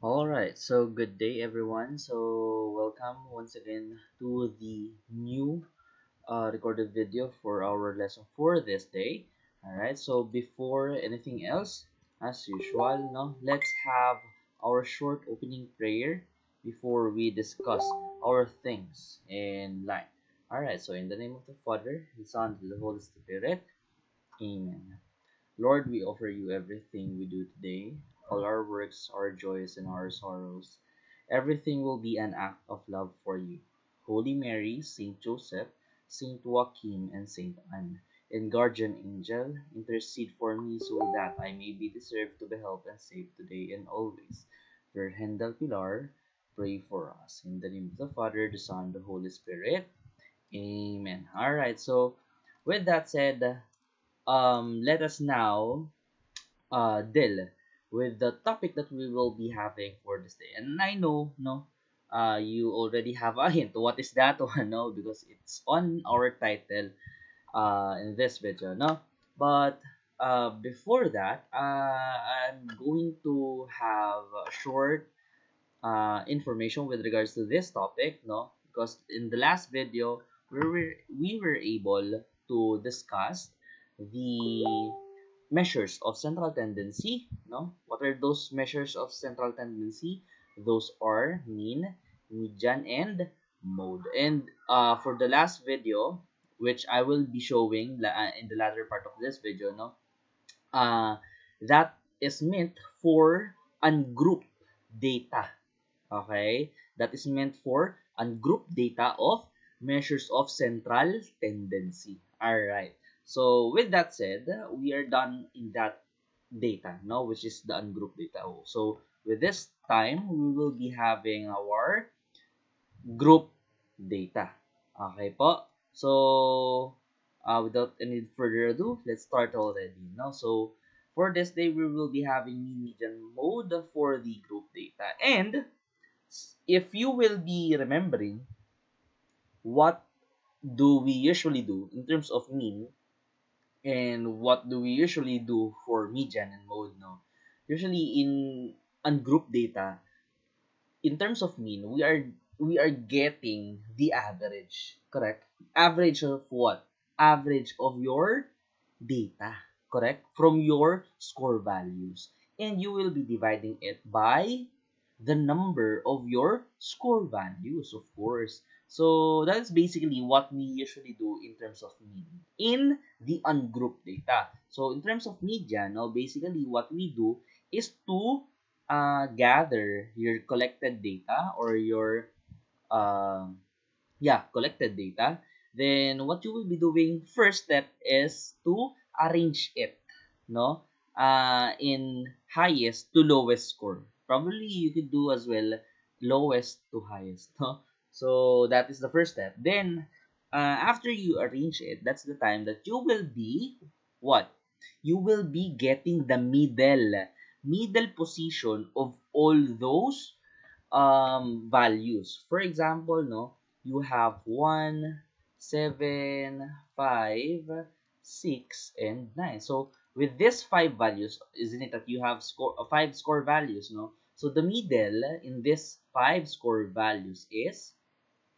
Alright, so good day everyone. So welcome once again to the new recorded video for our lesson for this day. Alright, so before anything else, as usual, no, let's have our short opening prayer before we discuss our things in life. Alright, so in the name of the Father, the Son, and the Holy Spirit, Amen. Lord, we offer you everything we do today, all our works, our joys, and our sorrows. Everything will be an act of love for you. Holy Mary, Saint Joseph, Saint Joachim, and Saint Anne, and Guardian Angel, intercede for me so that I may be deserved to be helped and saved today and always. Virgen del Pilar, pray for us. In the name of the Father, the Son, the Holy Spirit. Amen. Alright, so with that said, let us now deal with the topic that we will be having for this day. And I know, no, you already have a hint. What is that one? No, because it's on our title in this video, no. But before that, I'm going to have a short information with regards to this topic, no, because in the last video we were able to discuss the measures of central tendency. No, what are those measures of central tendency? Those are mean, median, and mode. And for the last video, which I will be showing in the latter part of this video, no, uh, that is meant for ungrouped data. Okay, that is meant for ungrouped data of measures of central tendency. All right. So with that said, we are done in that data, no, which is the ungrouped data. So with this time, we will be having our group data. Okay po. So without any further ado, let's start already. No, so for this day, we will be having mean, median, mode for the group data. And if you will be remembering, what do we usually do in terms of mean and what do we usually do for median and mode, no? Usually in ungrouped data, in terms of mean, we are getting the average, correct? Average of what? Average of your data, correct? From your score values. And you will be dividing it by the number of your score values, of course. So that's basically what we usually do in terms of mean in the ungrouped data. So in terms of median, now basically what we do is to gather your collected data or your collected data. Then what you will be doing first step is to arrange it, no, in highest to lowest score. Probably you could do as well lowest to highest, no. So that is the first step. Then after you arrange it, that's the time that you will be what? You will be getting the middle position of all those values. For example, no, you have 1, 7, 5, 6, and 9. So with these five values, isn't it that you have five score values, no? So the middle in this five score values is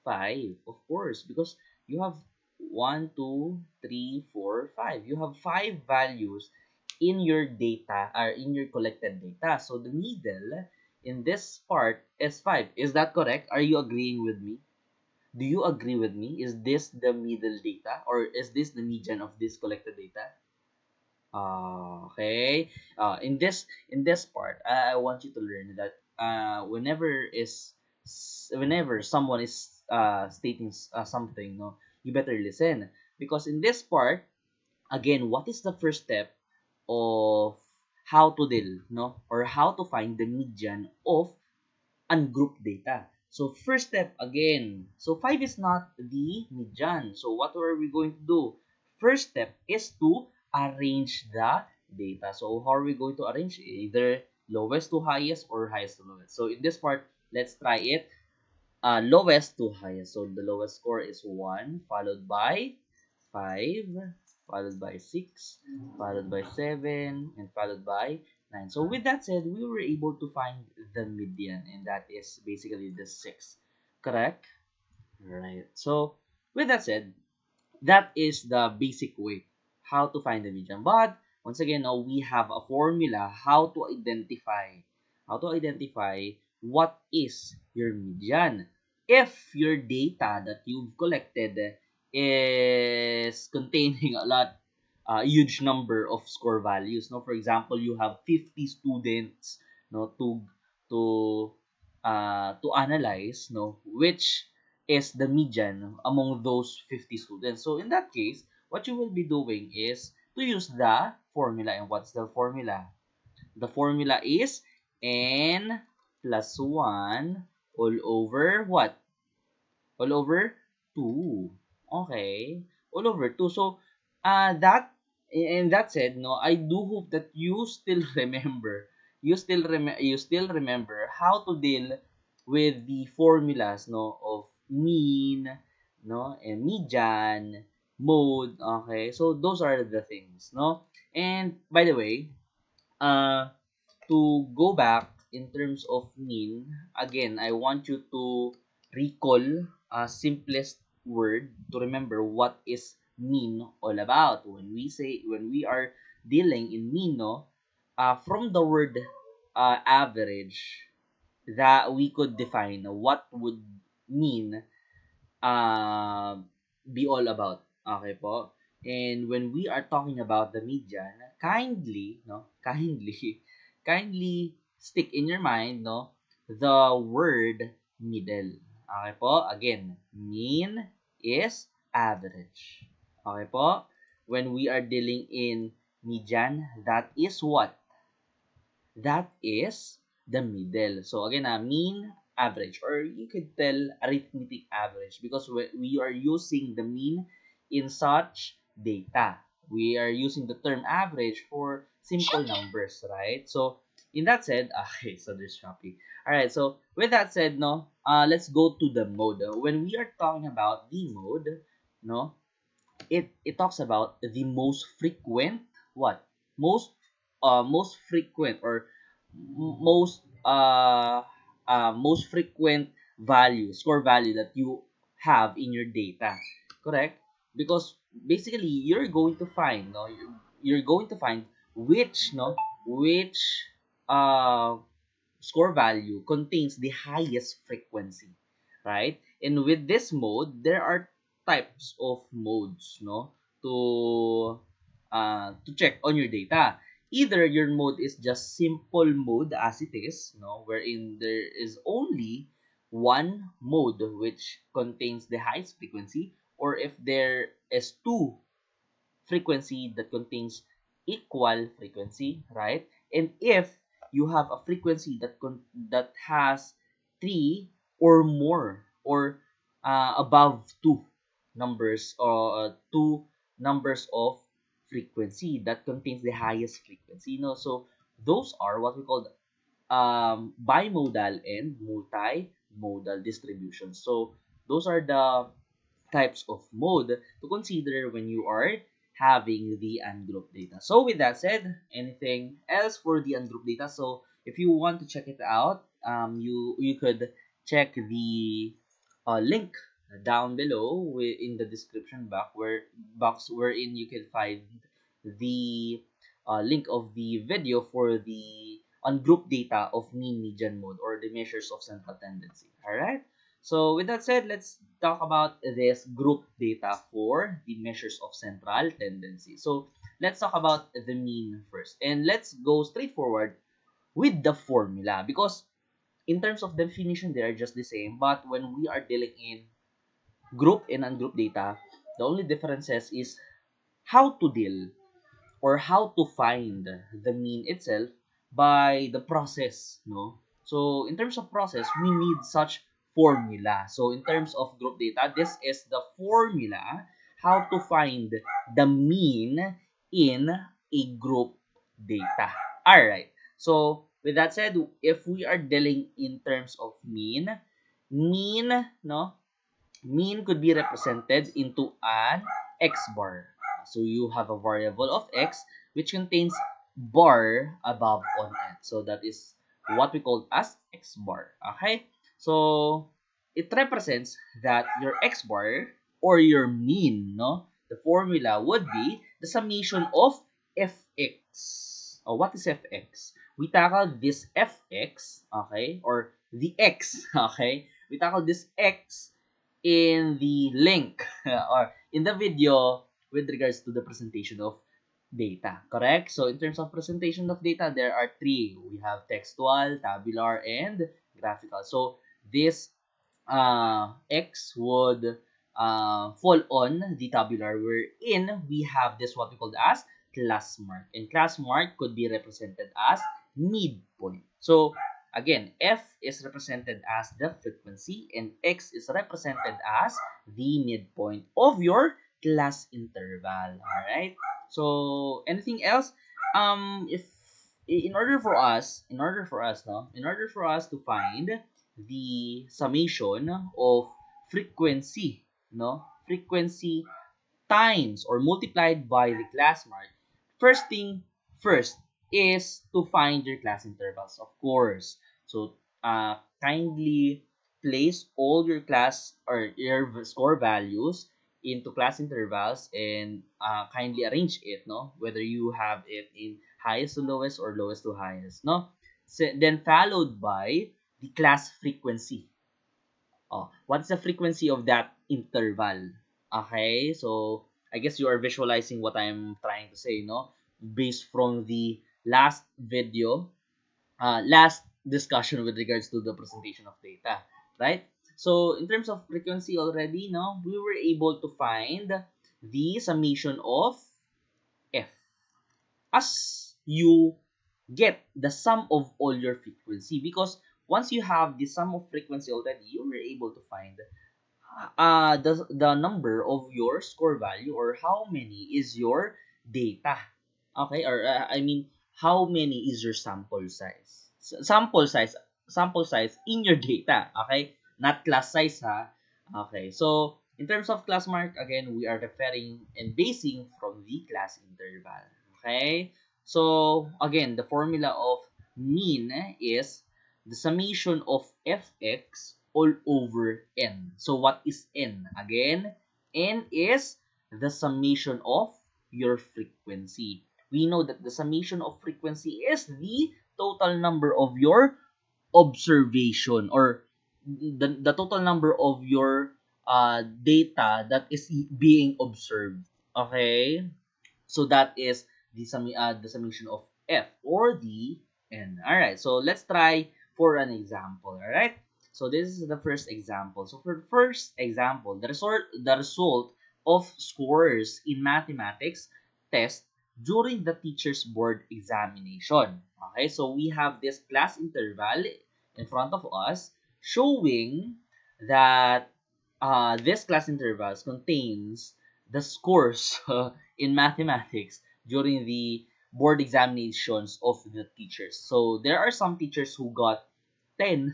5, of course, because you have 1, 2, 3, 4, 5. You have five values in your data or in your collected data. So the middle in this part is 5. Is that correct? Are you agreeing with me? Do you agree with me? Is this the middle data or is this the median of this collected data? Okay. In this part, I want you to learn that whenever someone is stating something, no, you better listen because in this part, again, what is the first step of how to deal, no, or how to find the median of ungrouped data? So first step again, so 5 is not the median. So what are we going to do? First step is to arrange the data. So how are we going to arrange? Either lowest to highest or highest to lowest. So in this part, let's try it. Lowest to highest. So the lowest score is 1, followed by 5, followed by 6, followed by 7, and followed by 9. So with that said, we were able to find the median, and that is basically the 6. Correct? Right. So with that said, that is the basic way how to find the median. But once again, now we have a formula how to identify what is your median. If your data that you've collected is containing a huge number of score values. No, for example, you have 50 students, no, to analyze, no, which is the median among those 50 students. So in that case, what you will be doing is to use the formula. And what's the formula? The formula is n plus 1 all over what? All over 2. Okay. All over 2. So, that, and that said, no, I do hope that you still remember, you still remember how to deal with the formulas, no, of mean, no, and median, mode, okay? So, those are the things, no? And, by the way, uh, to go back in terms of mean, again, I want you to recall a simplest word to remember what is mean all about. When we are dealing in mean, no, from the word average, that we could define what would mean uh, be all about. Okay po? And when we are talking about the median, kindly, no, kindly stick in your mind, no, the word middle. Okay po? Again, mean is average. Okay po? When we are dealing in median, that is what? That is the middle. So again, mean, average, or you could tell arithmetic average, because we are using the mean in such data. We are using the term average for simple numbers, right? So in that said, okay, so there's Shopee. All right, so with that said, no, let's go to the mode. When we are talking about the mode, no, it talks about the most frequent, what, most frequent, or most frequent value, score value that you have in your data. Correct? Because basically you're going to find, no, you're going to find which, no, which uh score value contains the highest frequency, right? And with this mode, there are types of modes, no, to check on your data. Either your mode is just simple mode as it is, no, wherein there is only one mode which contains the highest frequency, or if there is two frequency that contains equal frequency, right? And if you have a frequency that has three or more, or above two numbers of frequency that contains the highest frequency, so those are what we call bimodal and multimodal distribution. So those are the types of mode to consider when you are having the ungrouped data. So with that said, anything else for the ungrouped data? So if you want to check it out, you could check the link down below in the description box wherein you can find the link of the video for the ungrouped data of mean, median, mode, or the measures of central tendency. All right. So with that said, let's talk about this group data for the measures of central tendency. So let's talk about the mean first. And let's go straightforward with the formula, because in terms of definition, they are just the same. But when we are dealing in group and ungrouped data, the only differences is how to deal, or how to find the mean itself by the process, no? So in terms of process, we need such formula. So in terms of group data, this is the formula how to find the mean in a group data. All right. So with that said, if we are dealing in terms of mean, no, mean could be represented into an x bar. So you have a variable of x which contains bar above on it. So that is what we call as x bar. Okay? So it represents that your x bar or your mean, no? The formula would be the summation of fx. Oh, what is fx? We tackle this fx, okay? Or the x, okay? We tackle this x in the link or in the video with regards to the presentation of data, correct? So in terms of presentation of data, there are three. We have textual, tabular, and graphical. So this X would fall on the tabular, wherein we have this what we call as class mark. And class mark could be represented as midpoint. So again, F is represented as the frequency and X is represented as the midpoint of your class interval. Alright? So anything else? If in order for us to find the summation of frequency, no? Frequency times or multiplied by the class mark, first thing first is to find your class intervals, of course. So, kindly place all your class or your score values into class intervals and kindly arrange it, no? Whether you have it in highest to lowest or lowest to highest, no? So, then followed by the class frequency. Oh, what is the frequency of that interval? Okay, so I guess you are visualizing what I'm trying to say, no? Based from the last video, last discussion with regards to the presentation of data, right? So in terms of frequency already, no, we were able to find the summation of f as you get the sum of all your frequency, because once you have the sum of frequency already, you were able to find the number of your score value, or how many is your data, okay, or I mean how many is your sample size. Sample size in your data, okay, not class size, ha. Okay, so in terms of class mark, again, we are referring and basing from the class interval. Okay, so again, the formula of mean is the summation of fx all over n. So what is n? Again, n is the summation of your frequency. We know that the summation of frequency is the total number of your observation, or the total number of your data that is being observed. Okay? So that is the summation of f or the n. All right. So let's try for an example. All right. So this is the first example. So for the first example, the result of scores in mathematics test during the teacher's board examination. Okay. So we have this class interval in front of us showing that this class intervals contains the scores in mathematics during the board examinations of the teachers. So there are some teachers who got 10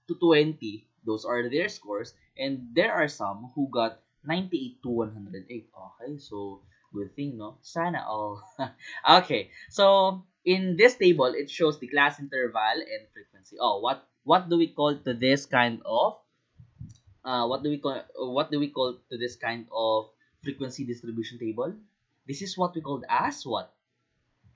to 20. Those are their scores. And there are some who got 98 to 108. Okay, so good thing, no? Sana all. Okay, so in this table, it shows the class interval and frequency. Oh, what do we call to this kind of what do we call to this kind of frequency distribution table? This is what we call as what?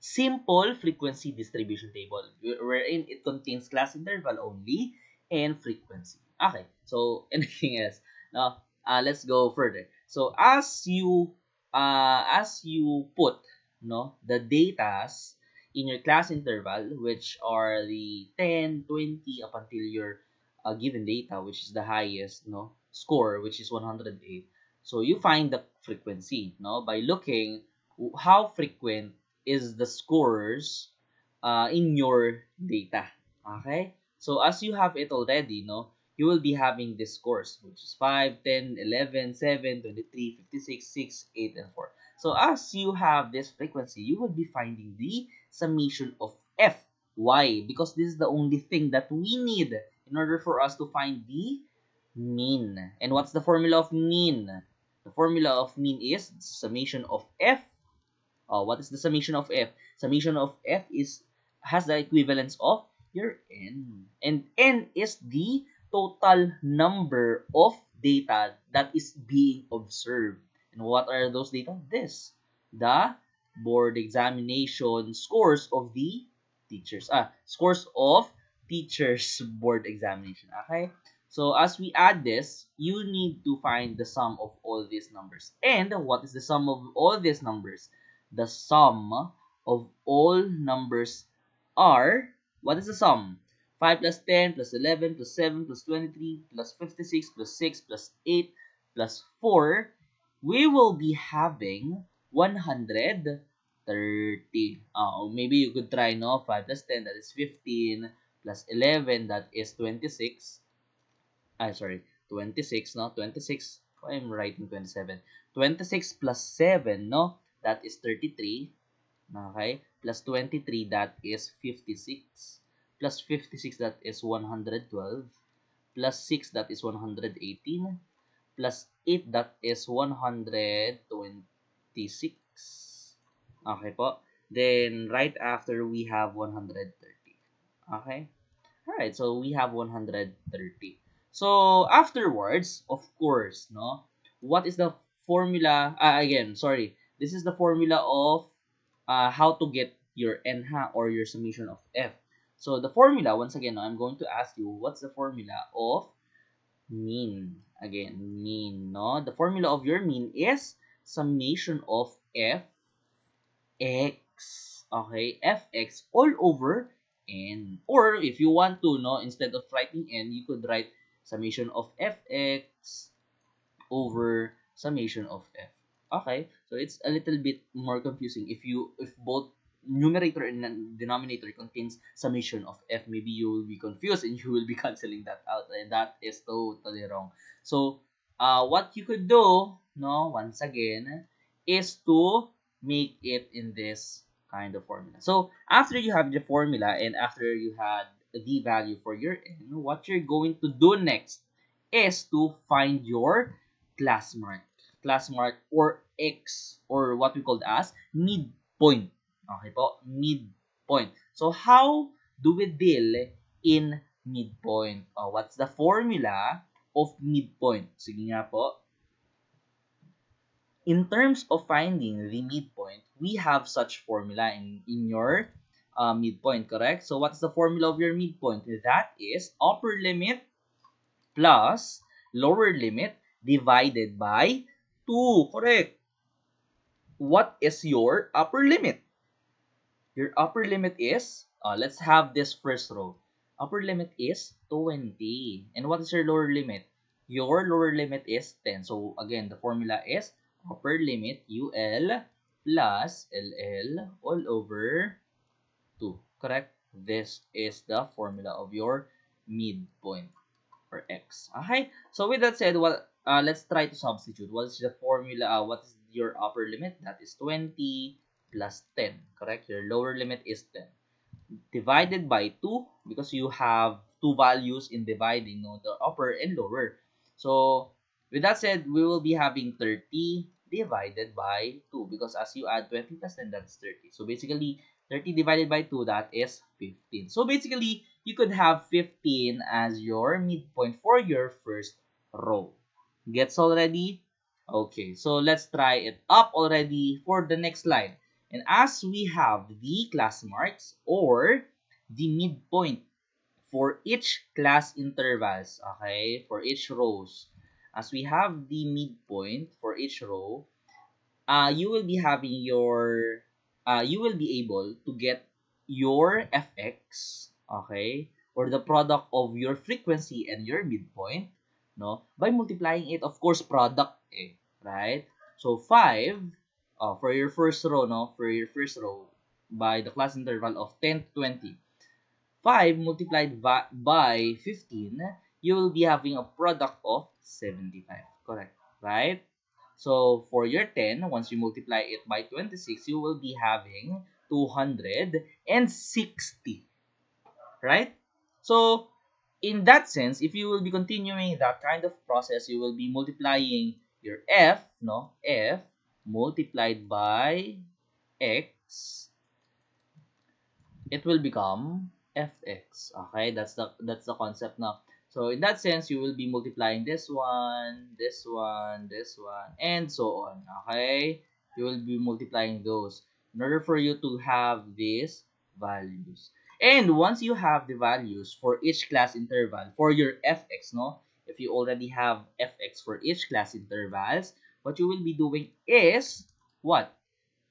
Simple frequency distribution table, wherein it contains class interval only and frequency. Okay, so anything else? Now, let's go further. So as you put the datas in your class interval, which are the 10, 20 up until your given data, which is the highest score, which is 108. So you find the frequency by looking how frequent is the scores in your data. Okay? So as you have it already, you will be having this scores, which is 5, 10, 11, 7, 23, 56, 6, 8, and 4. So as you have this frequency, you will be finding the summation of f. Why? Because this is the only thing that we need in order for us to find the mean. And what's the formula of mean? The formula of mean is summation of f What is the summation of f? Summation of f has the equivalence of your n. And n is the total number of data that is being observed. And what are those data? The board examination scores of the teachers. Scores of teachers board examination. Okay? So as we add this, you need to find the sum of all these numbers. And what is the sum of all these numbers? The sum of all numbers are, what is the sum? 5 plus 10 plus 11 plus 7 plus 23 plus 56 plus 6 plus 8 plus 4. We will be having 130. Maybe you could try, no? 5 plus 10, that is 15, plus 11, that is 26. Sorry, 26, no? 26, why I'm writing 27? 26 plus 7, no? That is 33. Okay? Plus 23, that is 56. Plus 56, that is 112. Plus 6, that is 118. Plus 8, that is 126. Okay po. Then, right after, we have 130. Okay? Alright, so we have 130. So, afterwards, of course, no? What is the formula? Again, sorry. This is the formula of how to get your NHA or your summation of F. So, the formula, once again, no, I'm going to ask you, what's the formula of mean? Again, mean, no? The formula of your mean is summation of F x, okay, fx all over n. Or if you want to, no, instead of writing n, you could write summation of fx over summation of f. Okay, so it's a little bit more confusing if both numerator and denominator contains summation of f. Maybe you will be confused and you will be canceling that out, and that is totally wrong. So what you could do, no, once again, is to make it in this kind of formula. So after you have the formula and after you had the value for your n, what you're going to do next is to find your class mark. Class mark or X, or what we call as midpoint. Okay po, midpoint. So how do we deal in midpoint? What's the formula of midpoint? Sige nga po. In terms of finding the midpoint, we have such formula in your midpoint, correct? So what's the formula of your midpoint? That is upper limit plus lower limit divided by 2. Correct. What is your upper limit? Your upper limit is, let's have this first row. Upper limit is 20. And what is your lower limit? Your lower limit is 10. So again, the formula is upper limit UL plus LL all over 2. Correct? This is the formula of your midpoint or x. Okay? So with that said, let's try to substitute. What is the formula? What is your upper limit? That is 20 plus 10. Correct? Your lower limit is 10. Divided by 2 because you have two values in dividing, no, the upper and lower. So with that said, we will be having 30 divided by 2 because as you add 20 plus 10, that's 30. So basically, 30 divided by 2, that is 15. So basically, you could have 15 as your midpoint for your first row. Gets already? Okay, so let's try it up already for the next line. And as we have the class marks or the midpoint for each class intervals, okay, for each rows, as we have the midpoint for each row, you will be having your, you will be able to get your fx, okay, or the product of your frequency and your midpoint, no, by multiplying it, of course, product, right? So 5, for your first row, no, for your first row, by the class interval of 10 to 20, 5 multiplied by 15, you will be having a product of 75, correct, right? So for your 10, once you multiply it by 26, you will be having 260, right? So in that sense, if you will be continuing that kind of process, you will be multiplying your f, no, f multiplied by x, it will become fx. Okay, that's the concept now. So in that sense, you will be multiplying this one, this one, this one, and so on. Okay, you will be multiplying those in order for you to have these values. And once you have the values for each class interval for your fx, no, if you already have fx for each class intervals, what you will be doing is what?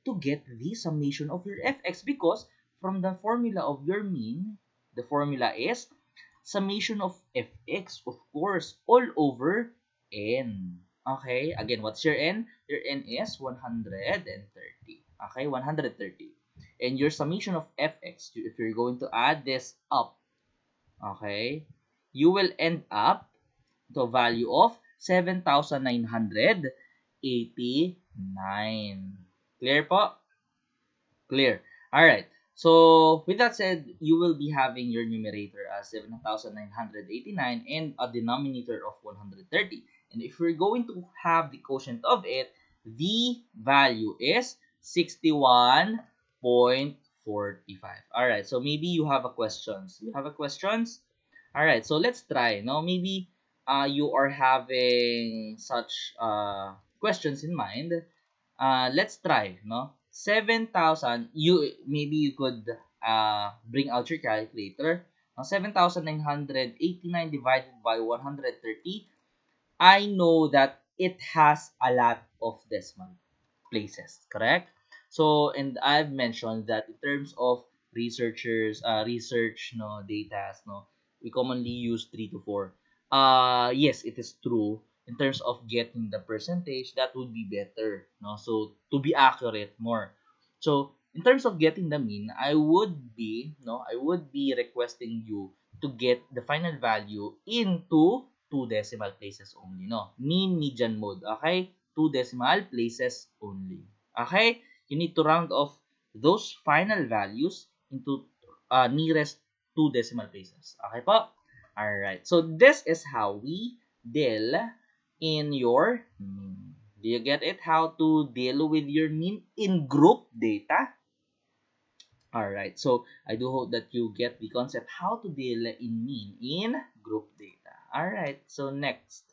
To get the summation of your fx, because from the formula of your mean, the formula is summation of fx, of course, all over n. Okay, again, what's your n? Your n is 130. Okay, 130. And your summation of fx, if you're going to add this up, okay, you will end up to a value of 7,989. Clear po? Clear. Alright. So, with that said, you will be having your numerator as 7,989 and a denominator of 130. And if we're going to have the quotient of it, the value is 61.45. Alright. So, maybe you have a questions. You have a questions? Alright. So, let's try. No? Maybe you are having such questions in mind. Let's try, no? 7,000, you could bring out your calculator. 7,989 divided by 130. I know that it has a lot of decimal places, correct? So, and I've mentioned that in terms of research, no, data, no, we commonly use 3 to 4. Yes, it is true. In terms of getting the percentage, that would be better, no? So, to be accurate more. So, in terms of getting the mean, I would be requesting you to get the final value into two decimal places only, no? Mean, median, mode, okay? Two decimal places only. Okay? You need to round off those final values into nearest two decimal places. Okay po? Alright. So, this is how we deal in your mean. Do you get it? How to deal with your mean in group data? Alright. So, I do hope that you get the concept how to deal in mean in group data. Alright. So, next.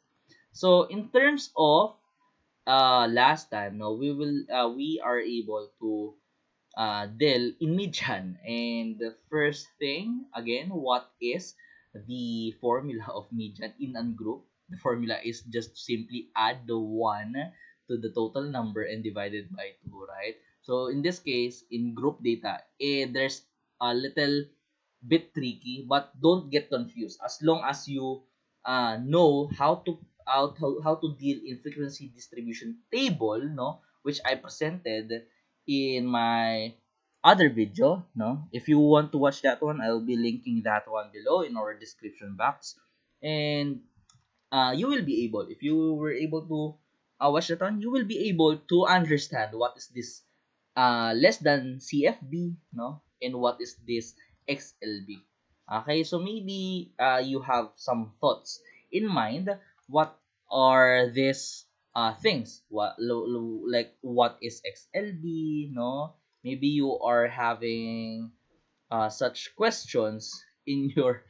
So, in terms of last time, no, we are able to deal in median. And the first thing, again, what is the formula of median in a group? The formula is just simply add the 1 to the total number and divided by 2, right? So in this case, in group data, there's a little bit tricky, but don't get confused. As long as you know how to deal in frequency distribution table, no, which I presented in my other video, no. If you want to watch that one, I'll be linking that one below in our description box, and you will be able, if you were able to watch that one, you will be able to understand what is this less than CFB, no, and what is this XLB. Okay, so maybe you have some thoughts in mind. What are these things? Like what is XLB? No, maybe you are having such questions in your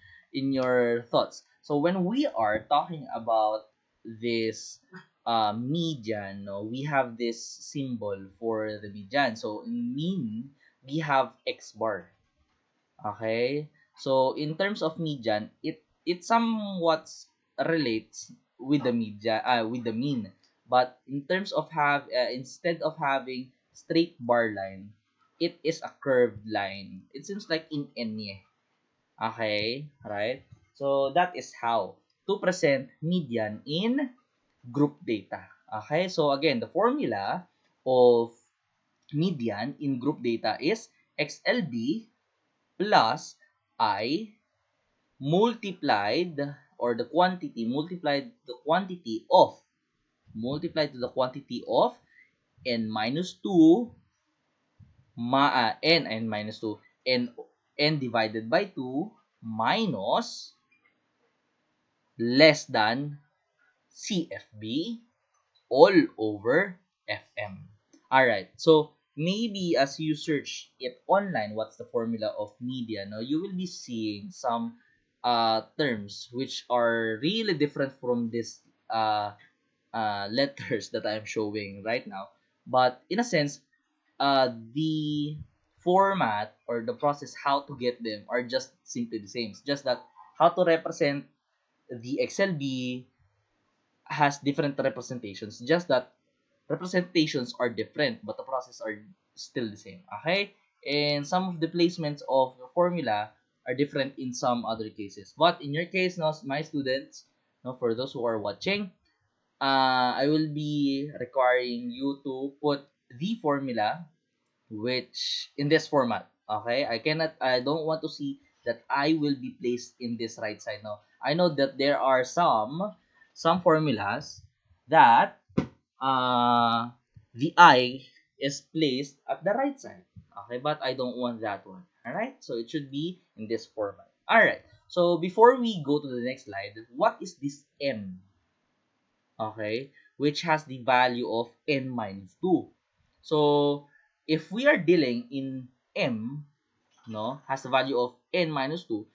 thoughts. So when we are talking about this median, no, we have this symbol for the median. So in mean, we have x bar. Okay? So in terms of median, it somewhat relates with the with the mean. But in terms of instead of having straight bar line, it is a curved line. It seems like in N. Okay, right? So that is how to present median in group data. Okay, so again, the formula of median in group data is XLB plus I multiplied, or the quantity multiplied the quantity of, multiplied to the quantity of n minus 2 n minus 2 n divided by 2 minus less than CFB all over FM. Alright, so maybe as you search it online, what's the formula of media, no, you will be seeing some terms which are really different from this letters that I'm showing right now. But in a sense, the format or the process how to get them are just simply the same. It's just that how to represent the XLB has different representations. Just that representations are different, but the process are still the same. Okay? And some of the placements of the formula are different in some other cases. But in your case, no, my students, no, for those who are watching, I will be requiring you to put the formula which in this format. Okay, I don't want to see that I will be placed in this right side now. I know that there are some formulas that uh the I is placed at the right side. Okay, but I don't want that one. All right, so it should be in this format. All right, so before we go to the next slide, what is this M? Okay, which has the value of n minus 2. So if we are dealing in m, no, has the value of n minus 2,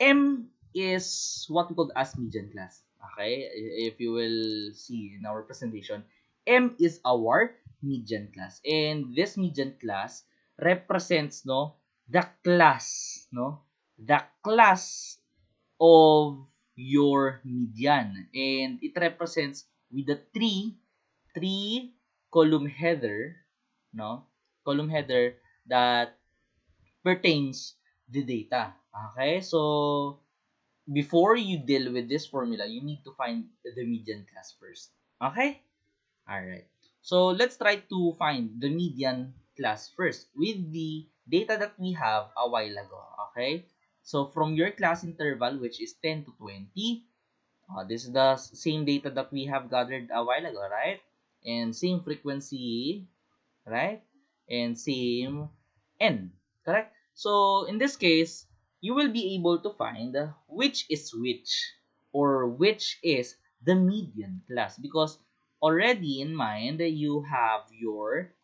m is what we call as median class. Okay, if you will see in our presentation, m is our median class, and this median class represents, no, the class, no, the class of your median, and it represents with the three column header, no, column header that pertains the data. Okay, so before you deal with this formula, you need to find the median class first. Okay, all right, so let's try to find the median class first with the data that we have a while ago. Okay, so from your class interval, which is 10 to 20, this is the same data that we have gathered a while ago, right? And same frequency, right? And same n, correct? So in this case, you will be able to find which is which, or which is the median class, because already in mind you have your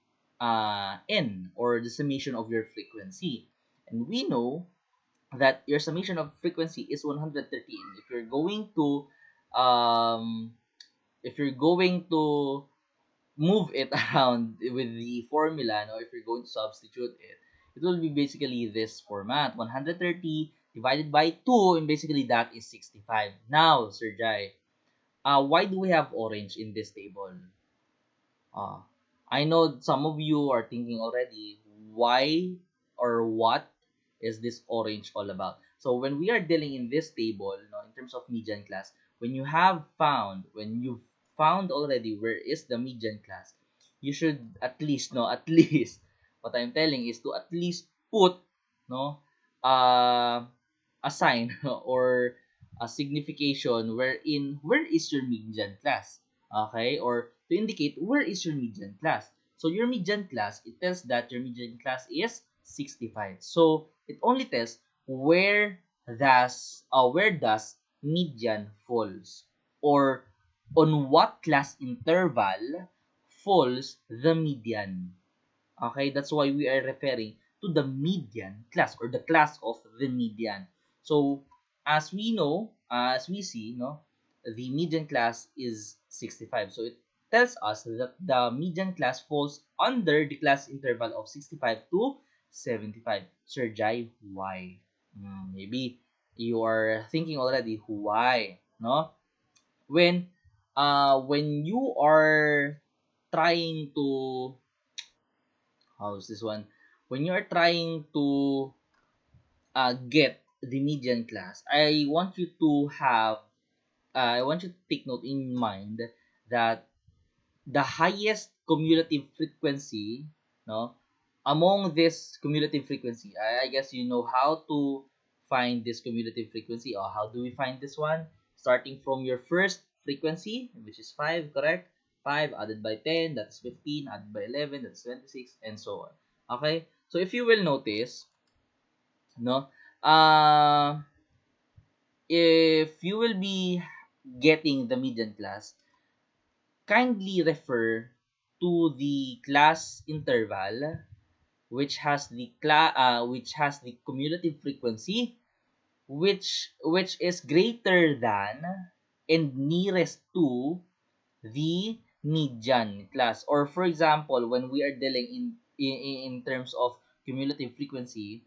n, or the summation of your frequency, and we know that your summation of frequency is 113. Um if you're going to move it around with the formula, no, if you're going to substitute it, it will be basically this format: 130 divided by 2, and basically that is 65. Now, Sir Jai, why do we have orange in this table? Uh, I know some of you are thinking already, why or what is this orange all about? So when we are dealing in this table, no, in terms of median class, when you've found already where is the median class, you should at least, no, at least, what I'm telling is to at least put, no, uh, a sign or a signification wherein where is your median class, okay, or to indicate where is your median class. So your median class, it tells that your median class is 65. So it only tells where does median falls, or on what class interval falls the median. Okay, that's why we are referring to the median class, or the class of the median. So as we know, as we see, no, the median class is 65. So it tells us that the median class falls under the class interval of 65 to 75. Sir Jai, why? Maybe you are thinking already why, no? When you are trying to, how's this one? When you are trying to get the median class, I want you to take note in mind that the highest cumulative frequency, no, among this cumulative frequency, I guess you know how to find this cumulative frequency, or how do we find this one? Starting from your first frequency, which is 5, correct? 5 added by 10, that's 15, added by 11, that's 26, and so on. Okay? So if you will notice, no, uh, if you will be getting the median class, kindly refer to the class interval which has the cumulative frequency which is greater than and nearest to the median class. Or for example, when we are dealing in terms of cumulative frequency,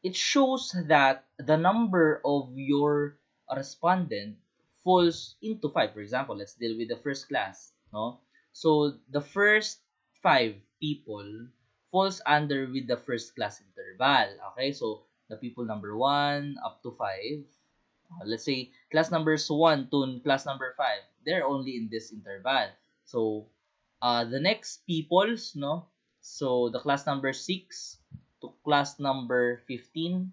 it shows that the number of your respondent falls into five. For example, let's deal with the first class, no? So the first five people falls under with the first class interval. Okay, so the people number one up to five, let's say class numbers 1 to class number 5, they're only in this interval. So the next peoples, no, so the class number 6 to class number 15,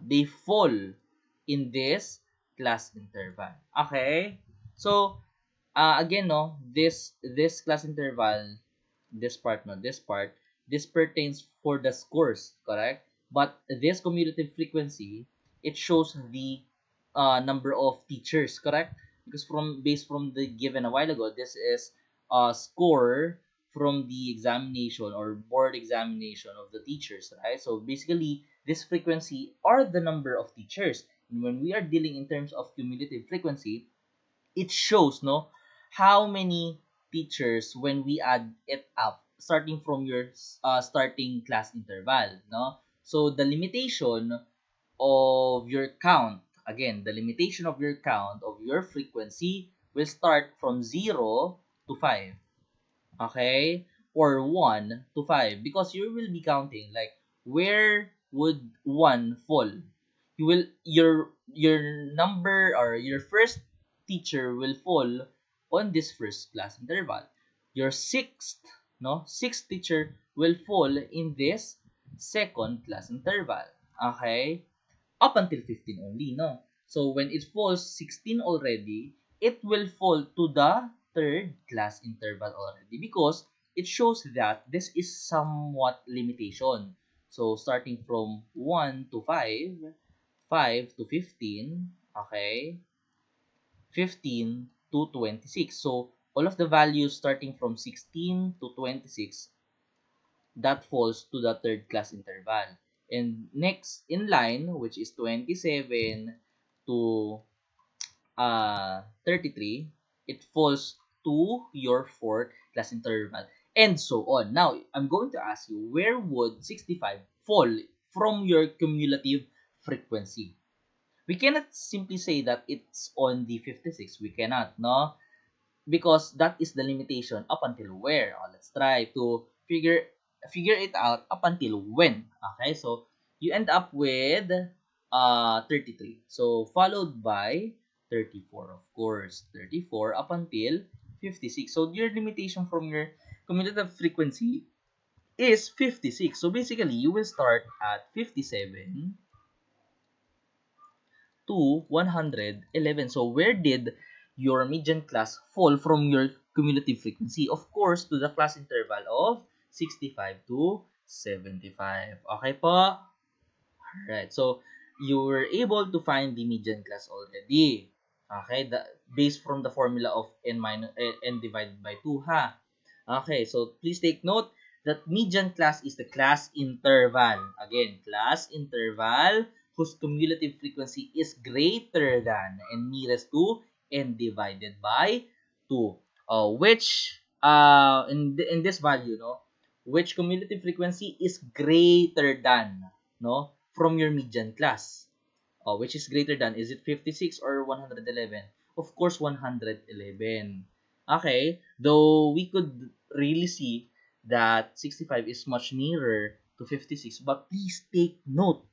they fall in this class interval. Okay, so again, no, this class interval, this part, no, this pertains for the scores, correct? But this cumulative frequency, it shows the number of teachers, correct? Because based from the given a while ago, this is a score from the examination or board examination of the teachers, right? So basically, this frequency are the number of teachers. And when we are dealing in terms of cumulative frequency, it shows, no, how many teachers when we add it up starting from your starting class interval, no? So the limitation of your count, again, the limitation of your count of your frequency will start from 0 to 5, okay, or 1 to 5, because you will be counting like where would 1 fall. You will your number or your first teacher will fall on this first class interval. Your sixth teacher will fall in this second class interval, okay, up until 15 only, no? So when it falls 16 already, it will fall to the third class interval already, because it shows that this is somewhat limitation. So starting from 1 to 5, 5 to 15, okay, 15 to 26. So all of the values starting from 16 to 26, that falls to the third class interval. And next in line, which is 27 to 33, it falls to your fourth class interval, and so on. Now, I'm going to ask you, where would 65 fall from your cumulative frequency? We cannot simply say that it's on the 56. We cannot, no? Because that is the limitation up until where. Let's try to figure it out up until when. Okay, so you end up with 33. So followed by 34, of course. 34 up until 56. So your limitation from your cumulative frequency is 56. So basically, you will start at 57 to 111. So where did your median class fall from your cumulative frequency? Of course, to the class interval of 65 to 75. Okay po? Alright, so you were able to find the median class already. Okay, based from the formula of n divided by 2, ha? Okay, so please take note that median class is the class interval. Again, class interval whose cumulative frequency is greater than and nearest to n divided by 2. Which in this value, no, which cumulative frequency is greater than, no, from your median class. Which is greater than, is it 56 or 111? Of course, 111. Okay, though we could really see that 65 is much nearer to 56, but please take note,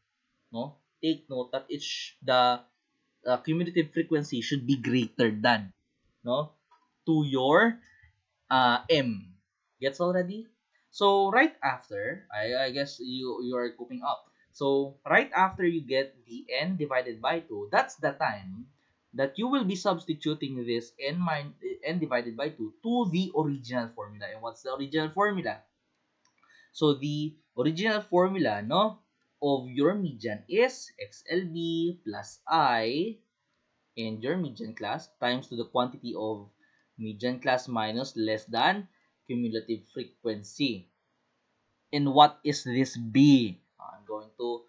no? Take note that the cumulative frequency should be greater than, no, to your M. Gets already? So right after, I guess you are coping up. So right after you get the n divided by 2, that's the time that you will be substituting this n divided by 2 to the original formula. And what's the original formula? So the original formula, no, of your median is XLB plus I and your median class times to the quantity of median class minus less than cumulative frequency. And what is this B? I'm going to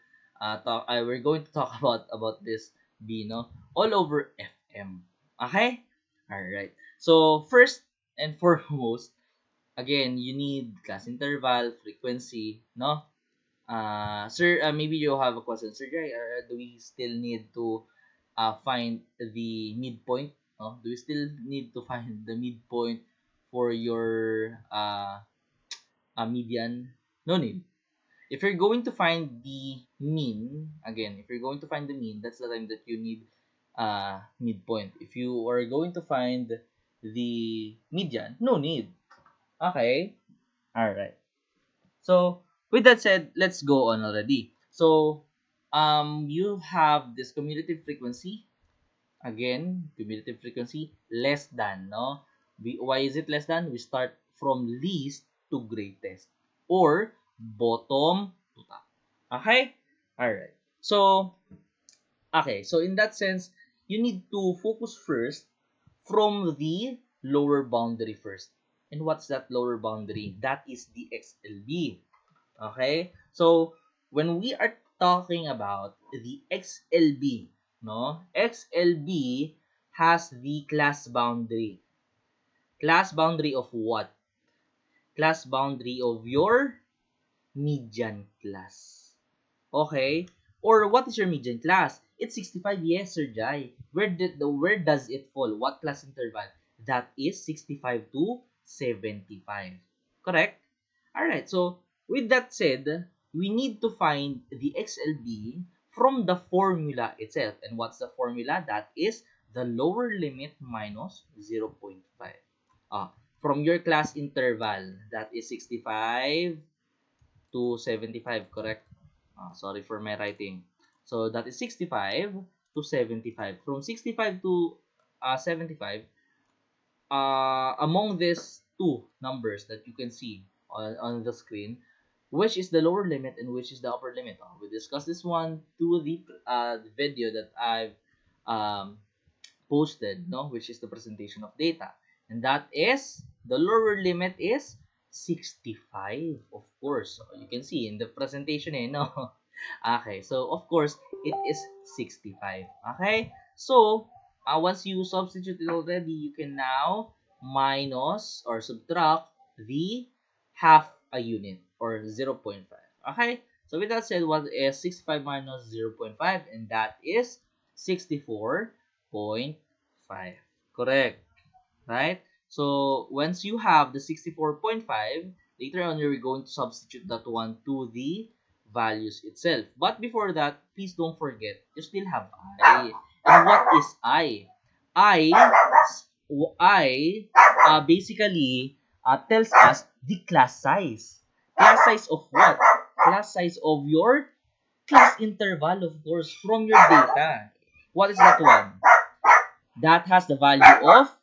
we're going to talk about this B, no, all over FM. Okay, all right. So first and foremost, again, you need class interval, frequency, no. Sir, maybe you have a question, Sir Jay. Do we still need to find the midpoint? No, do we still need to find the midpoint for your median? No need. If you're going to find the mean, again, if you're going to find the mean, that's the time that you need midpoint. If you are going to find the median, no need. Okay? Alright. So, with that said, let's go on already. So, you have this cumulative frequency. Again, cumulative frequency less than, no? Why is it less than? We start from least to greatest or bottom to top. Okay? Alright. So, okay. So, in that sense, you need to focus first from the lower boundary first. And what's that lower boundary? That is the XLB. Okay? So, when we are talking about the XLB, no? XLB has the class boundary. Class boundary of what? Class boundary of your median class. Okay? Or what is your median class? It's 65. Yes, Sir Jai. Where does it fall? What class interval? That is 65 to 75. Correct? Alright, so with that said, we need to find the XLB from the formula itself. And what's the formula? That is the lower limit minus 0.5. From your class interval, that is 65 to 75, correct? Sorry for my writing. So that is 65 to 75. From 65 to 75, among these two numbers that you can see on the screen, which is the lower limit and which is the upper limit? We discussed this one to the video that I've um, posted, no, which is the presentation of data. And that is, the lower limit is 65, of course. So you can see in the presentation, no? Okay, so of course, it is 65. Okay, so once you substitute it already, you can now minus or subtract the half a unit or 0.5. Okay, so with that said, what is 65 minus 0.5? And that is 64.5. Correct, right? So once you have the 64.5, later on you're going to substitute that one to the values itself. But before that, please don't forget, you still have I. And what is I? I, basically tells us the class size. Class size of what? Class size of your class interval, of course, from your data. What is that one? That has the value of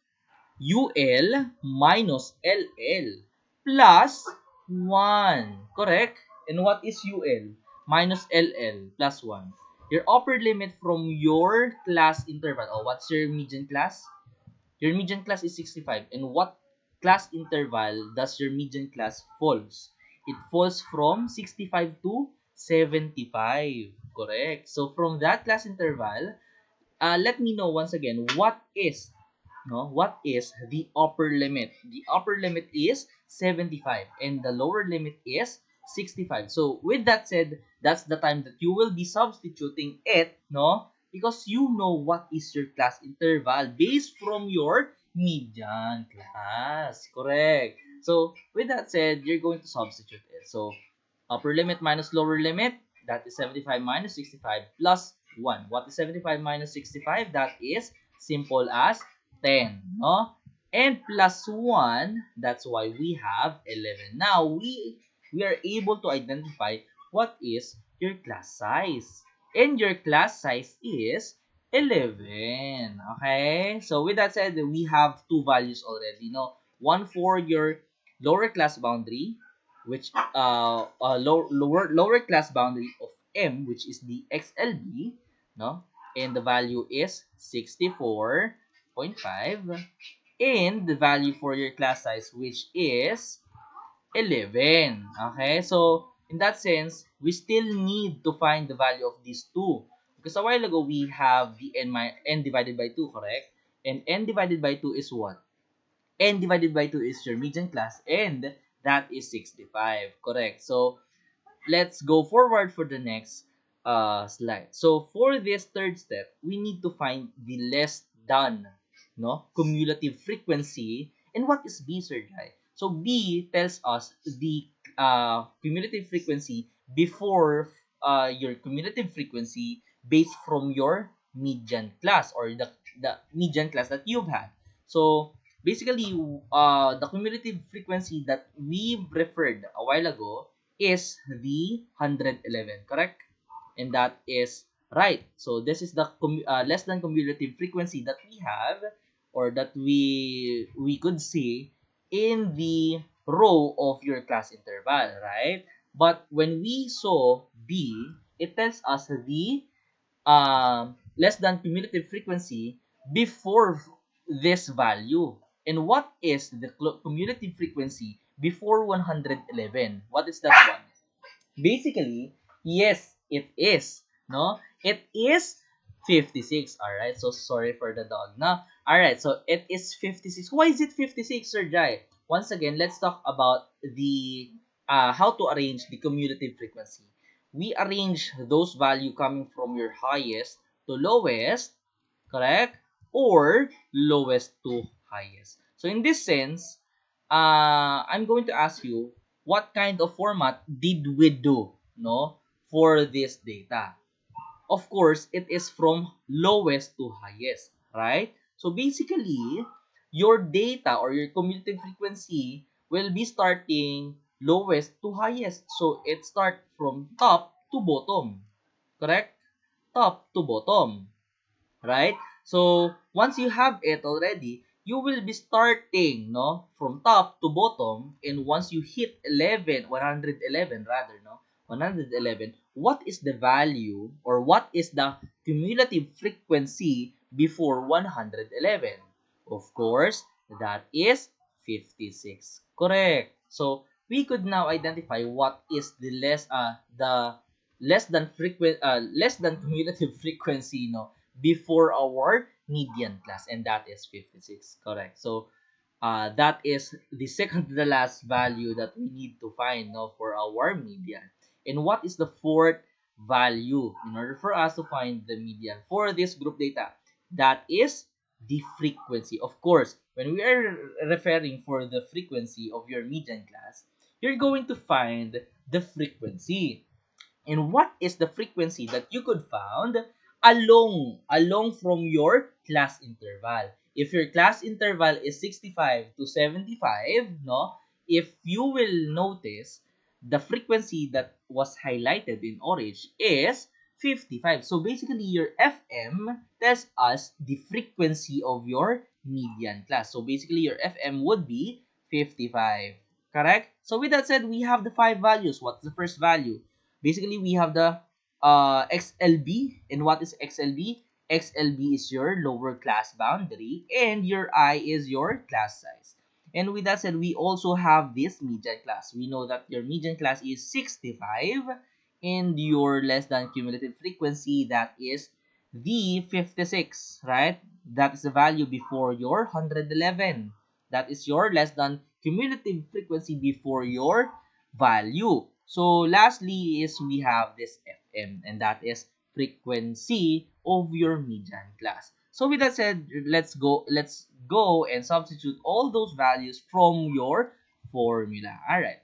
UL minus LL plus 1. Correct? And what is UL minus LL plus 1? Your upper limit from your class interval. Oh, what's your median class? Your median class is 65. And what class interval does your median class falls? It falls from 65 to 75. Correct. So from that class interval, let me know once again, what is the upper limit? The upper limit is 75 and the lower limit is 65. So with that said, that's the time that you will be substituting it, no? Because you know what is your class interval based from your median class. Correct. So with that said, you're going to substitute it. So upper limit minus lower limit, that is 75 minus 65 plus 1. What is 75 minus 65? That is simple as 10, no? And plus 1, that's why we have 11. Now, we are able to identify what is your class size. And your class size is 11. Okay? So, with that said, we have two values already, no? One for your lower class boundary, which lower class boundary of M, which is the XLB, no? And the value is 64.5. and the value for your class size, which is 11. Okay, so in that sense, we still need to find the value of these two. Because a while ago, we have the n divided by 2, correct? And n divided by 2 is what? N divided by 2 is your median class, and that is 65, correct? So let's go forward for the next slide. So for this third step, we need to find the less than, no, cumulative frequency. And what is B, Sir Jai? So B tells us the cumulative frequency before your cumulative frequency based from your median class, or the median class that you've had. So basically, the cumulative frequency that we referred a while ago is the 111, correct? And that is right. So this is the less than cumulative frequency that we have, or that we could see in the row of your class interval, right? But when we saw B, it tells us the less than cumulative frequency before this value. And what is the cumulative frequency before 111? What is that one? Basically, yes, it is. No? It is 56. Alright, so sorry for the dog. Now, alright, so it is 56. Why is it 56, Sir Jai? Once again, let's talk about the how to arrange the cumulative frequency. We arrange those value coming from your highest to lowest, correct? Or lowest to highest. So in this sense, I'm going to ask you, what kind of format did we do, no, for this data? Of course, it is from lowest to highest, right? So basically, your data or your cumulative frequency will be starting lowest to highest. So it starts from top to bottom, correct? Top to bottom, right? So once you have it already, you will be starting, no, from top to bottom. And once you hit 111 rather, no, 111, what is the value, or what is the cumulative frequency before 111? Of course, that is 56. Correct. So we could now identify what is the less than cumulative frequency, no, before our median class, and that is 56. Correct. So that is the second to the last value that we need to find, no, for our median. And what is the fourth value in order for us to find the median for this group data? That is the frequency. Of course, when we are referring for the frequency of your median class, you're going to find the frequency. And what is the frequency that you could found along from your class interval? If your class interval is 65 to 75, no, if you will notice, the frequency that was highlighted in orange is 55. So basically, your FM tells us the frequency of your median class. So basically, your FM would be 55. Correct? So with that said, we have the five values. What's the first value? Basically, we have the XLB. And what is XLB? XLB is your lower class boundary, and your I is your class size. And with that said, we also have this median class. We know that your median class is 65, and your less than cumulative frequency, that is the 56, right? That is the value before your 111. That is your less than cumulative frequency before your value. So lastly is we have this FM, and that is frequency of your median class. So with that said, let's go and substitute all those values from your formula. All right.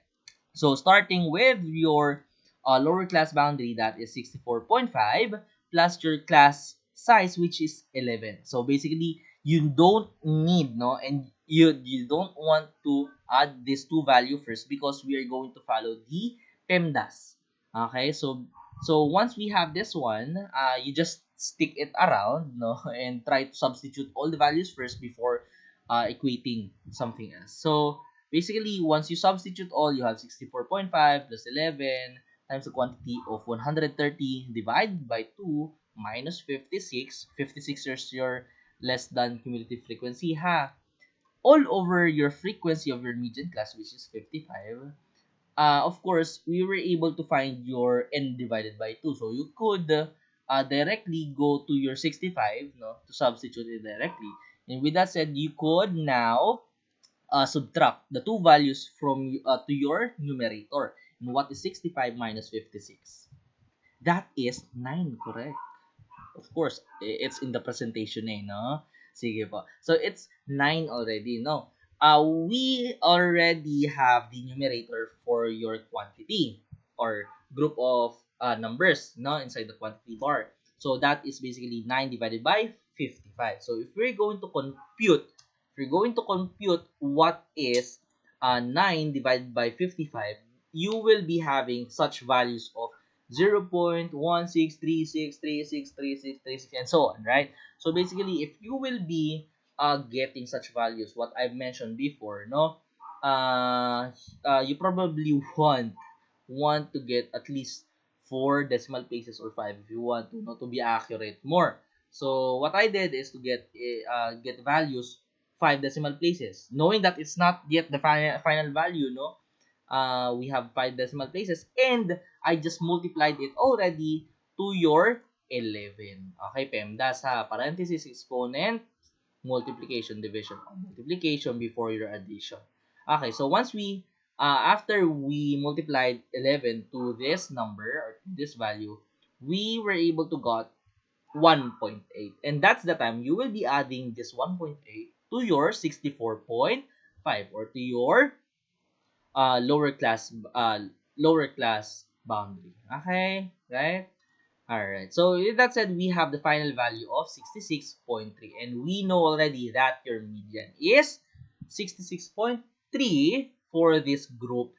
So starting with your lower class boundary, that is 64.5, plus your class size, which is 11. So basically, you don't need, no, and you don't want to add these two value first, because we are going to follow the PEMDAS. Okay, so once we have this one, you just stick it around, no, and try to substitute all the values first before equating something else. So basically, once you substitute all, you have 64.5 plus 11 times the quantity of 130 divided by 2 minus 56. 56 is your less than cumulative frequency, ha. all over your frequency of your median class, which is 55, of course, we were able to find your n divided by 2. So you could directly go to your 65, no, to substitute it directly. And with that said, you could now subtract the two values from to your numerator. And what is 65 minus 56? That is 9, correct? Of course, it's in the presentation eh, no? Sige po. So, it's 9 already, no? We already have the numerator for your quantity or group of numbers, no? Inside the quantity bar. So, that is basically 9 divided by 55. So, if we're going to compute, what is 9 divided by 55, you will be having such values of 0.1636363636 and so on, right? So basically, if you will be getting such values, what I've mentioned before, no, you probably want to get at least 4 decimal places or 5 if you want to, no, to be accurate more. So what I did is to get values 5 decimal places, knowing that it's not yet the final value, no. We have 5 decimal places, and I just multiplied it already to your 11. Okay, PEMDAS ha. Parenthesis, exponent, multiplication, division, or multiplication before your addition. Okay, so once we, after we multiplied 11 to this number or to this value, we were able to got 1.8. And that's the time you will be adding this 1.8 to your 64.5 or to your uh, lower class uh, lower class boundary. Okay, right? All right. So with that said, we have the final value of 66.3, and we know already that your median is 66.3 for this group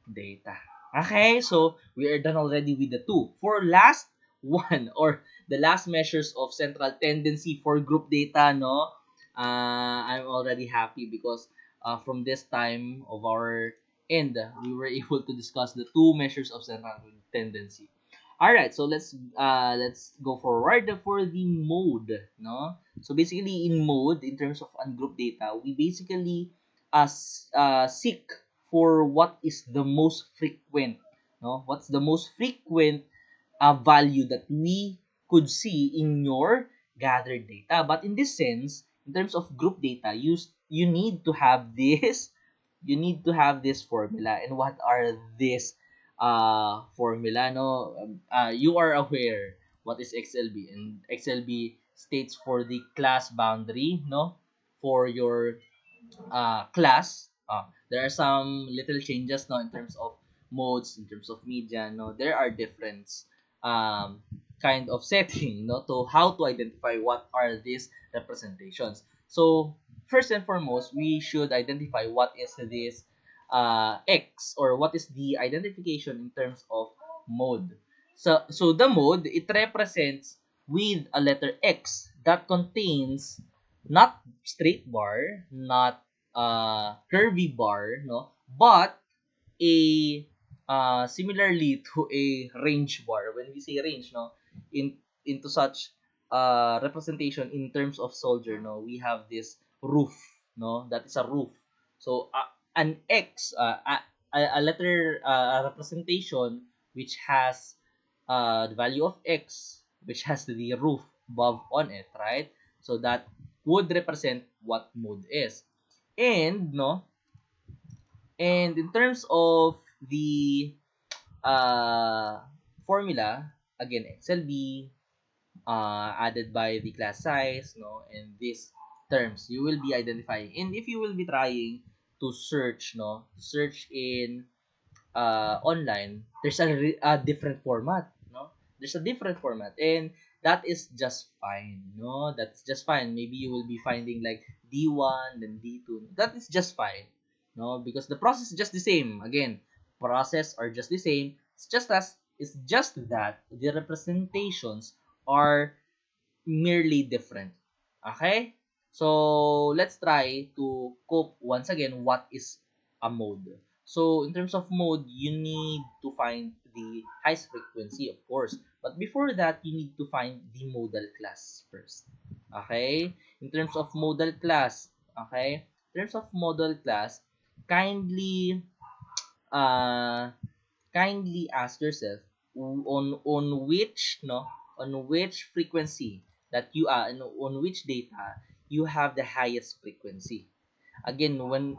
data. Okay, so we are done already with the two. For last one, or the last measures of central tendency for group data, no, I'm already happy because from this time of our end, we were able to discuss the two measures of central tendency. All right, so let's go forward for the mode, no? So basically, in mode, in terms of ungroup data, we basically seek for what is the most frequent, no? What's the most frequent value that we could see in your gathered data. But in this sense, in terms of group data, you need to have this formula. And what are this formula, no? You are aware what is XLB, and XLB states for the class boundary, no, for your class. There are some little changes, no, in terms of modes, in terms of media, no. There are different um, kind of setting, no, to how to identify what are these representations. So first and foremost, we should identify what is this X, or what is the identification in terms of mode. So the mode, it represents with a letter X that contains not straight bar, not curvy bar, no, but a similarly to a range bar. When we say range, no, into such representation in terms of soldier, no, we have this roof, no, that is a roof. So an X, a letter, representation which has the value of X, which has the roof above on it, right? So that would represent what mode is. And no, and in terms of the uh, formula, again, XLB, added by the class size, no, and these terms you will be identifying. And if you will be trying to search, no, search in online, there's a different format, no? There's a different format, and that is just fine, no? That's just fine. Maybe you will be finding like D1, then D2. That is just fine, no? Because the process is just the same. Again, process are just the same. It's just that the representations are merely different. Okay? So, let's try to cope once again what is a mode. So, in terms of mode, you need to find the highest frequency, of course. But before that, you need to find the modal class first. Okay? In terms of modal class, okay? In terms of modal class, kindly uh kindly ask yourself on which no on which frequency that you are on which data you have the highest frequency. Again, when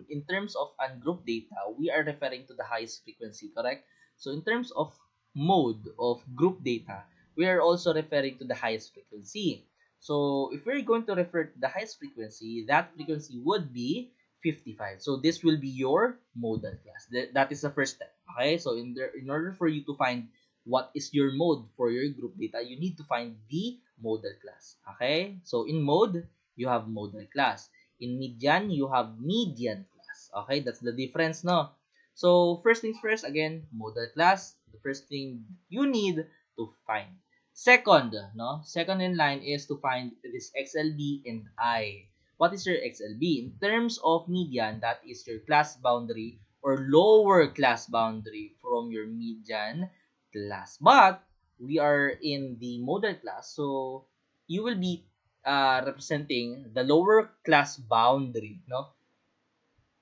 in terms of ungroup data, we are referring to the highest frequency, correct? So in terms of mode of group data, we are also referring to the highest frequency. So if we're going to refer to the highest frequency, that frequency would be 55. So this will be your modal class. That is the first step. Okay? So in order for you to find what is your mode for your group data, you need to find the modal class. Okay? So in mode, you have modal class. In median, you have median class. Okay, that's the difference, no? So, first things first, again, modal class, the first thing you need to find. Second, no? Second in line is to find this XLB and I. What is your XLB? In terms of median, that is your class boundary or lower class boundary from your median class. But, we are in the modal class, so you will be representing the lower class boundary, no?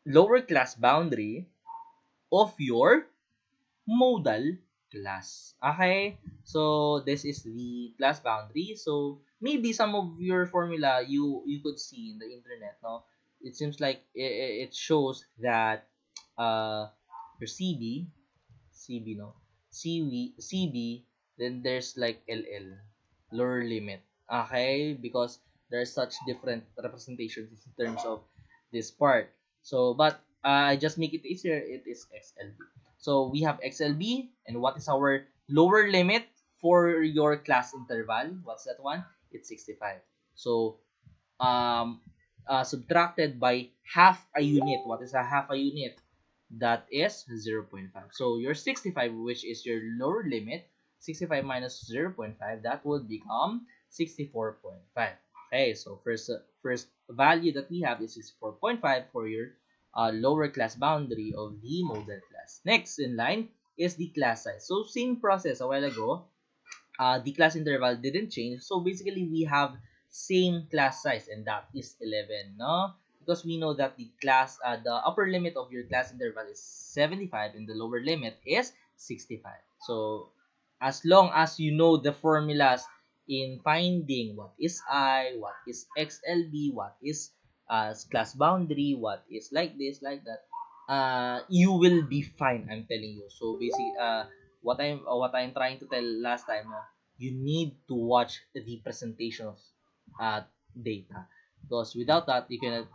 Lower class boundary of your modal class. Okay? So, this is the class boundary. So, maybe some of your formula you could see in the internet, no? It seems like it shows that your CB, no? CB, then there's like LL, lower limit. Okay? Because there's such different representations in terms of this part. So, but I just make it easier. It is XLB. So, we have XLB, and what is our lower limit for your class interval? What's that one? It's 65. So, um, subtracted by half a unit. What is a half a unit? That is 0.5. So your 65, which is your lower limit, 65 minus 0.5, that will become 64.5. Okay, so first value that we have is 64.5 for your lower class boundary of the modal class. Next in line is the class size. So same process a while ago, the class interval didn't change. So basically, we have same class size, and that is 11, no? Because we know that the upper limit of your class interval is 75, and the lower limit is 65. So as long as you know the formulas in finding what is I, what is XLB, what is class boundary, what is like this, like that, you will be fine. I'm telling you. So basically, what I'm trying to tell last time, you need to watch the presentation of uh, data, because without that you cannot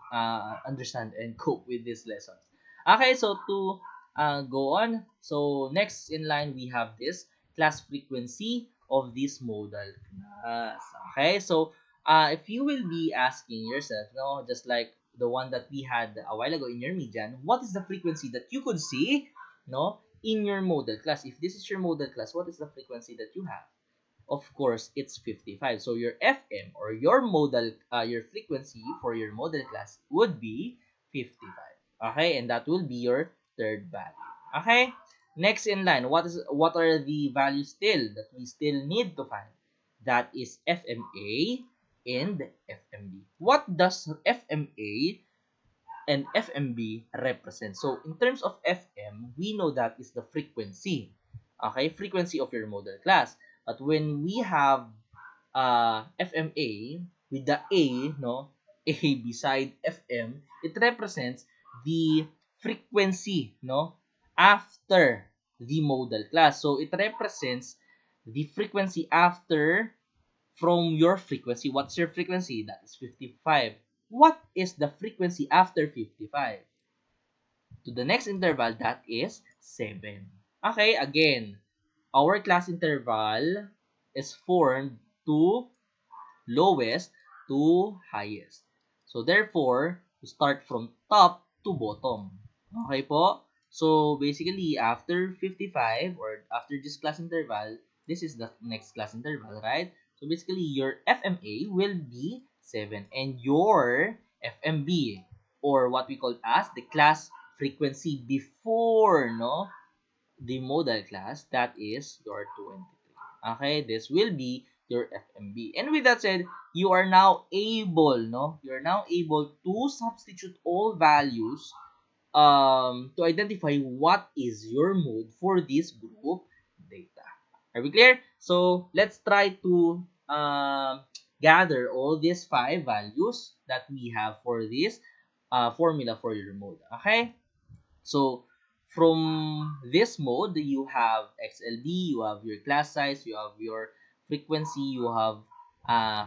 understand and cope with these lessons. Okay, so to go on, so next in line we have this class frequency of this modal class. Okay, so if you will be asking yourself, no, just like the one that we had a while ago in your median, what is the frequency that you could see, no, in your modal class? If this is your modal class, what is the frequency that you have? Of course, it's 55. So your FM or your frequency for your modal class would be 55. Okay, and that will be your third value. Okay, next in line, what are the values still that we still need to find? That is FMA and FMB. What does FMA and FMB represent? So in terms of FM, we know that is the frequency. Okay, frequency of your modal class. But when we have FMA with the A, no, A beside FM, it represents the frequency, no, after the modal class. So it represents the frequency after from your frequency. What's your frequency? That is 55. What is the frequency after 55? To the next interval, that is 7. Okay, again, our class interval is formed to lowest to highest. So therefore, we start from top to bottom. Okay po? So basically, after 55 or after this class interval, this is the next class interval, right? So basically, your FMA will be 7 and your FMB, or what we call as the class frequency before, the modal class, that is your 23. Okay, this will be your FMB. And with that said, you are now able, no? You're now able to substitute all values to identify what is your mode for this group data. Are we clear? So let's try to gather all these 5 values that we have for this formula for your mode. Okay? So from this mode, you have XLB, you have your class size, you have your frequency, you have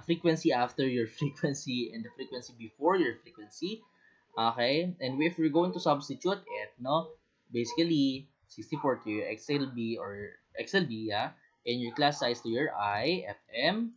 frequency after your frequency, and the frequency before your frequency. Okay, and if we're going to substitute it, no, basically 64 to your XLB or XLB, yeah, and your class size to your I, FM,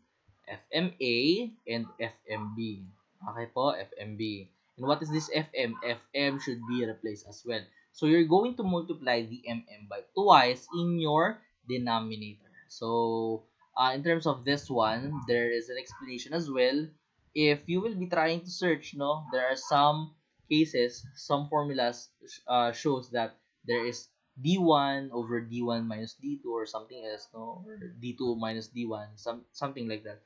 FMA, and FMB. Okay po, FMB. And what is this FM? FM should be replaced as well. So you're going to multiply the MM by twice in your denominator. So in terms of this one, there is an explanation as well. If you will be trying to search, no, there are some cases, some formulas shows that there is D1 over D1 minus D2 or something else, no, or D2 minus D1, something like that.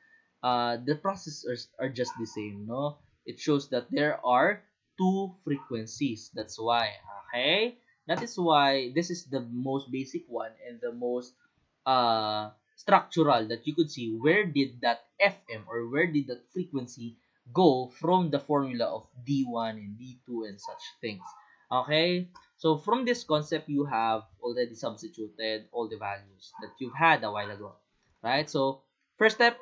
The processes are just the same, no. It shows that there are two frequencies. That's why, okay? That is why this is the most basic one and the most structural that you could see. Where did that FM or where did that frequency go from the formula of D1 and D2 and such things? Okay? So from this concept, you have already substituted all the values that you've had a while ago. Right? So first step,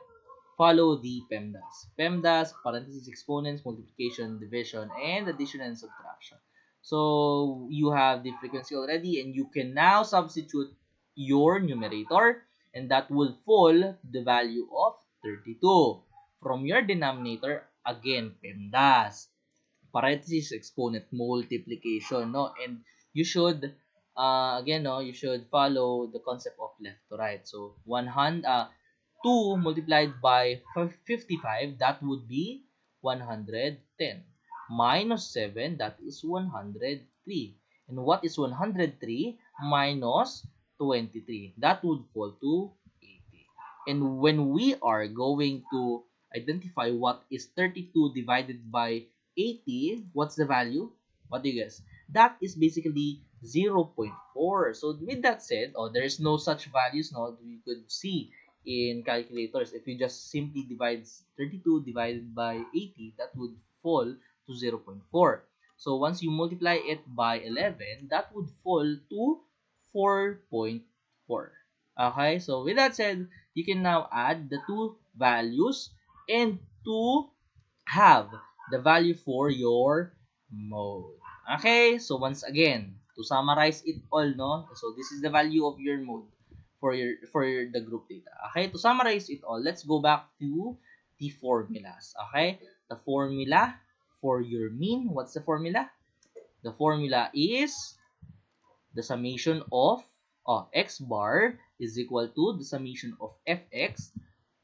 follow the PEMDAS. PEMDAS, parentheses, exponents, multiplication, division, and addition and subtraction. So you have the frequency already, and you can now substitute your numerator, and that will fall to the value of 32. From your denominator, again, PEMDAS, parentheses, exponent, multiplication, no? And you should, again, no, you should follow the concept of left to right. So 2 multiplied by 55, that would be 110. Minus 7, that is 103. And what is 103 minus 23? That would fall to 80. And when we are going to identify what is 32 divided by 80, what's the value? What do you guess? That is basically 0.4. So with that said, there's no such values, no, we could see in calculators. If you just simply divide 32 divided by 80, that would fall to 0.4. So once you multiply it by 11, that would fall to 4.4. Okay, so with that said, you can now add the two values and to have the value for your mode. Okay, so once again, to summarize it all, no, so this is the value of your mode for the group data. Okay, to summarize it all, let's go back to the formulas. Okay, the formula for your mean, what's the formula? The formula is the summation of x bar is equal to the summation of fx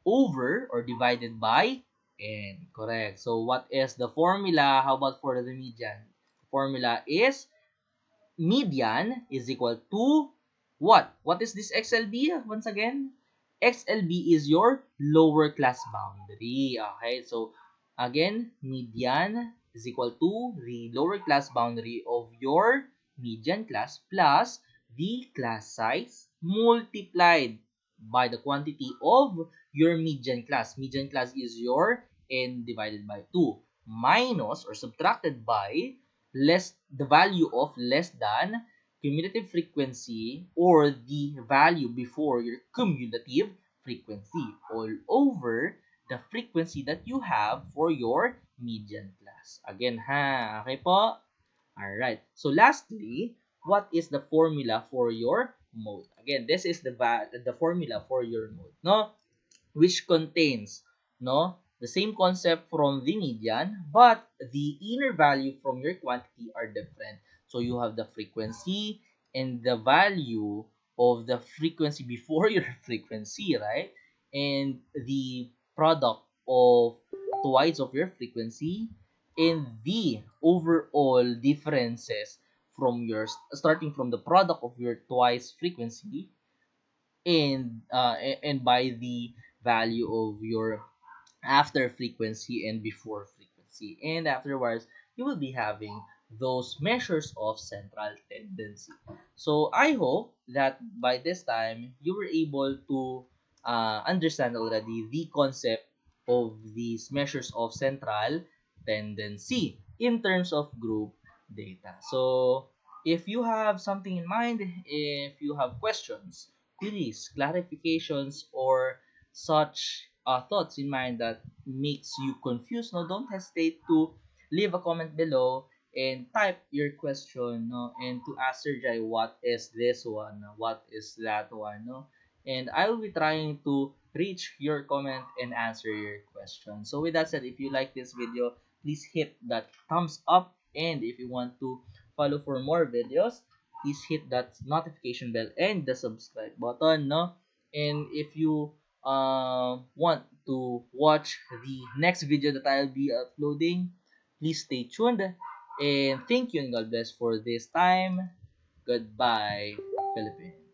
over or divided by n. Correct. So what is the formula? How about for the median? The formula is median is equal to what? What is this XLB? Once again, XLB is your lower class boundary. Okay, so again, median is equal to the lower class boundary of your median class plus the class size multiplied by the quantity of your median class. Median class is your n divided by 2 minus or subtracted by the value of less than cumulative frequency or the value before your cumulative frequency all over the frequency that you have for your median class. Again ha, okay po? Alright, so lastly, what is the formula for your mode? Again, this is the formula for your mode, no? Which contains, no, the same concept from the median, but the inner value from your quantity are different. So you have the frequency and the value of the frequency before your frequency, right? And the product of twice of your frequency and the overall differences from your starting from the product of your twice frequency and by the value of your after frequency and before frequency. And afterwards, you will be having those measures of central tendency. So I hope that by this time, you were able to understand already the concept of these measures of central tendency in terms of group data. So if you have something in mind, if you have questions, queries, clarifications, or such thoughts in mind that makes you confused, no, don't hesitate to leave a comment below and type your question, no, and to ask Sir Jai, what is this one, what is that one, no, and I will be trying to reach your comment and answer your question. So with that said, if you like this video, please hit that thumbs up, and if you want to follow for more videos, please hit that notification bell and the subscribe button, no, and if you want to watch the next video that I'll be uploading, please stay tuned. And thank you and God bless for this time. Goodbye, Philippines.